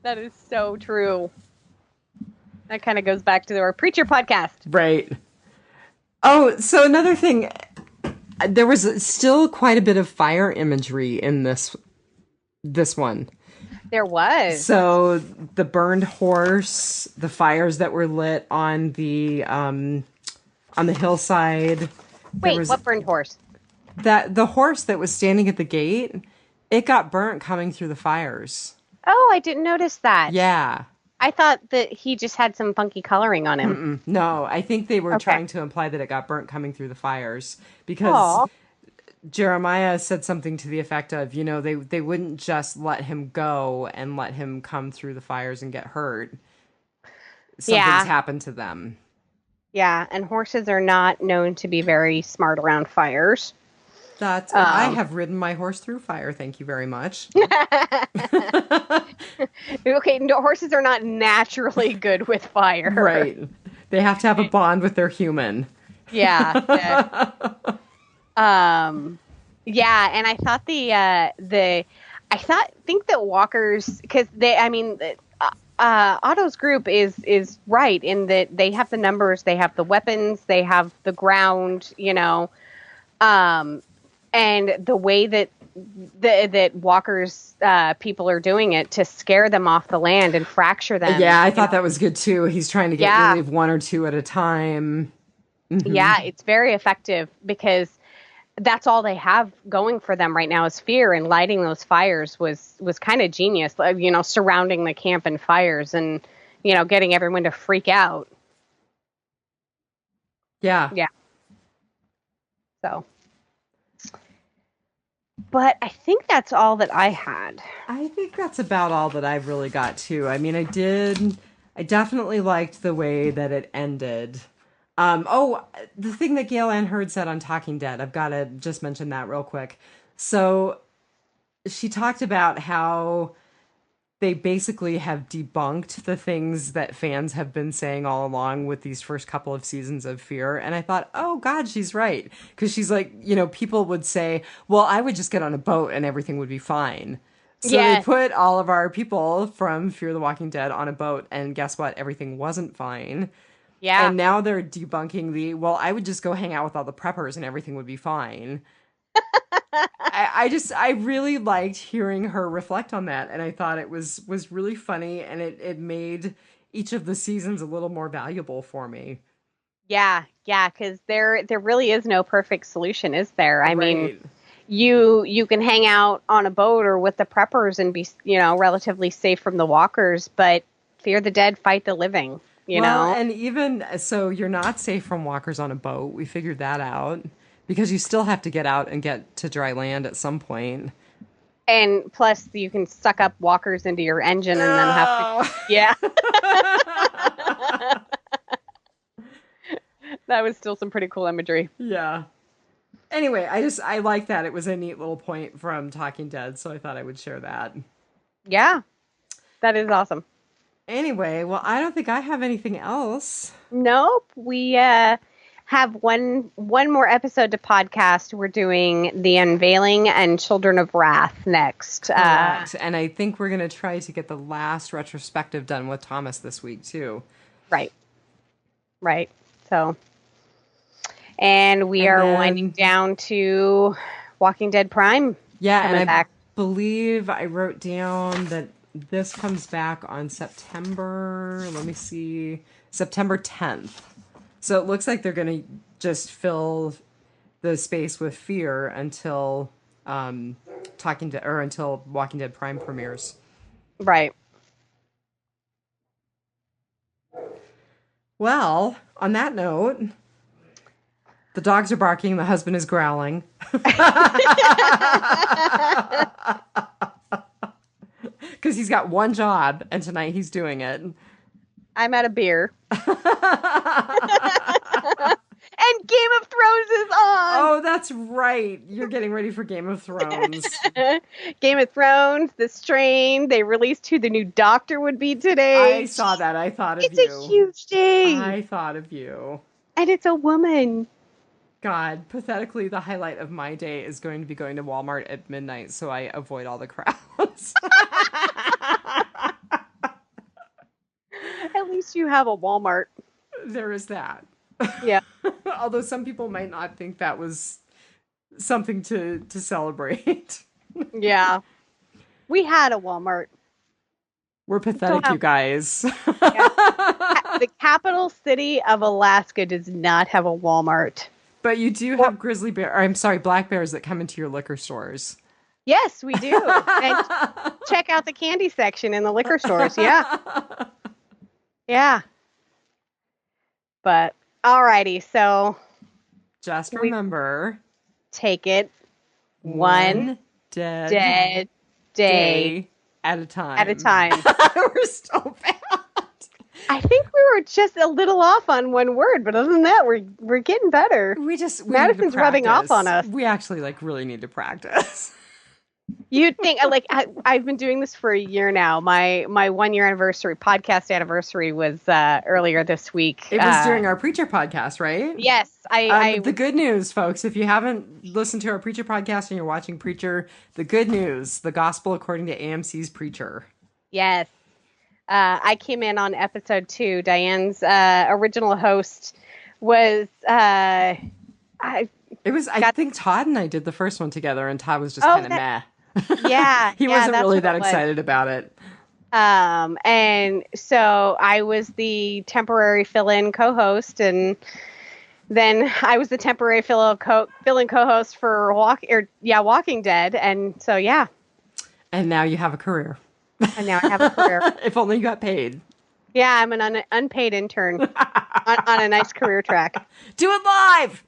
That is so true. That kind of goes back to our Preacher podcast. Right. Oh, so another thing. There was still quite a bit of fire imagery in this one. There was. So the burned horse, the fires that were lit on the hillside. Wait, what burned horse? The horse that was standing at the gate, it got burnt coming through the fires. Oh, I didn't notice that. Yeah. I thought that he just had some funky coloring on him. No, I think they were trying to imply that it got burnt coming through the fires because Jeremiah said something to the effect of, they wouldn't just let him go and let him come through the fires and get hurt. Something's happened to them. Yeah, and horses are not known to be very smart around fires. I have ridden my horse through fire. Thank you very much. Okay, no, horses are not naturally good with fire. Right. They have to have a bond with their human. Yeah. Yeah, and I thought think that Walker's, because Otto's group is right in that they have the numbers, they have the weapons, they have the ground, and the way that Walker's people are doing it to scare them off the land and fracture them. Yeah, I thought that was good too. He's trying to get rid of one or two at a time. Mm-hmm. Yeah, it's very effective because that's all they have going for them right now is fear, and lighting those fires was kind of genius, surrounding the camp in fires and, getting everyone to freak out. Yeah. Yeah. So. But I think that's all that I had. I think that's about all that I've really got too. I definitely liked the way that it ended. The thing that Gail Ann Hurd said on Talking Dead, I've got to just mention that real quick. So she talked about how they basically have debunked the things that fans have been saying all along with these first couple of seasons of Fear. And I thought, oh God, she's right. Because she's like, people would say, well, I would just get on a boat and everything would be fine. So they put all of our people from Fear the Walking Dead on a boat, and guess what? Everything wasn't fine. Yeah. And now they're debunking I would just go hang out with all the preppers and everything would be fine. I really liked hearing her reflect on that, and I thought it was really funny, and it made each of the seasons a little more valuable for me. Yeah, because there really is no perfect solution, is there? I mean, you can hang out on a boat or with the preppers and be, relatively safe from the walkers, but fear the dead, fight the living, know? And even so, you're not safe from walkers on a boat. We figured that out. Because you still have to get out and get to dry land at some point. And plus, you can suck up walkers into your engine and then have to... Yeah. That was still some pretty cool imagery. Yeah. Anyway, I like that. It was a neat little point from Talking Dead, so I thought I would share that. Yeah. That is awesome. Anyway, well, I don't think I have anything else. Nope. We have one more episode to podcast. We're doing The Unveiling and Children of Wrath next. Correct. And I think we're going to try to get the last retrospective done with Thomas this week, too. Right. So, and we are winding down to Walking Dead Prime. Yeah, and I believe I wrote down that this comes back on September 10th. So it looks like they're going to just fill the space with fear until until Walking Dead Prime premieres. Right. Well, on that note, the dogs are barking, the husband is growling. Because he's got one job, and tonight he's doing it. I'm out of beer. And Game of Thrones is on! Oh, that's right. You're getting ready for Game of Thrones. Game of Thrones, The Strain. They released who the new Doctor would be today. I saw that. I thought of you. It's a huge day. I thought of you. And it's a woman. God, pathetically, the highlight of my day is going to be going to Walmart at midnight so I avoid all the crowds. At least you have a Walmart. There is that. Yeah. Although some people might not think that was something to celebrate. Yeah. We had a Walmart. We're pathetic, you guys. Yeah. The capital city of Alaska does not have a Walmart. But you do have black bears that come into your liquor stores. Yes, we do. And check out the candy section in the liquor stores. Yeah. Yeah. But, alrighty, so. Just remember. Take it one dead day at a time. We're so bad. I think we were just a little off on one word, but other than that, we're getting better. Madison's rubbing off on us. We actually really need to practice. You'd think I've been doing this for a year now. My 1 year podcast anniversary was earlier this week. It was during our Preacher podcast, right? Yes, the good news, folks, if you haven't listened to our Preacher podcast and you're watching Preacher, the good news, the gospel according to AMC's Preacher. Yes. I came in on episode 2. Diane's original host was I think Todd and I did the first one together, and Todd was just kind of meh. Yeah. He wasn't really that excited about it. And so I was the temporary fill-in co-host, and then I was the temporary fill-in co-host for Walking Dead, and so yeah. And now you have a career. And now I have a career. If only you got paid. Yeah, I'm an unpaid intern on a nice career track. Do it live!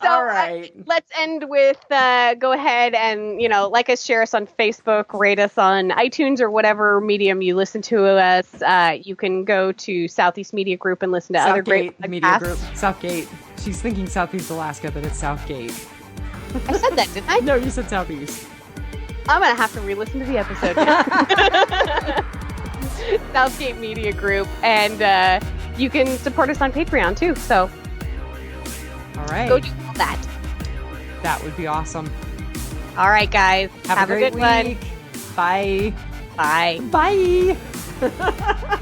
So, all right. Let's end with go ahead and, like us, share us on Facebook, rate us on iTunes or whatever medium you listen to us. You can go to Southeast Media Group and listen to other great podcasts. Media Group. Southgate. She's thinking Southeast Alaska, but it's Southgate. I said that, didn't I? No, you said Southeast. I'm going to have to re-listen to the episode now. Southgate Media Group. And you can support us on Patreon, too. So, all right. Go do all that. That would be awesome. All right, guys. Have a great good week. one. Bye. Bye. Bye.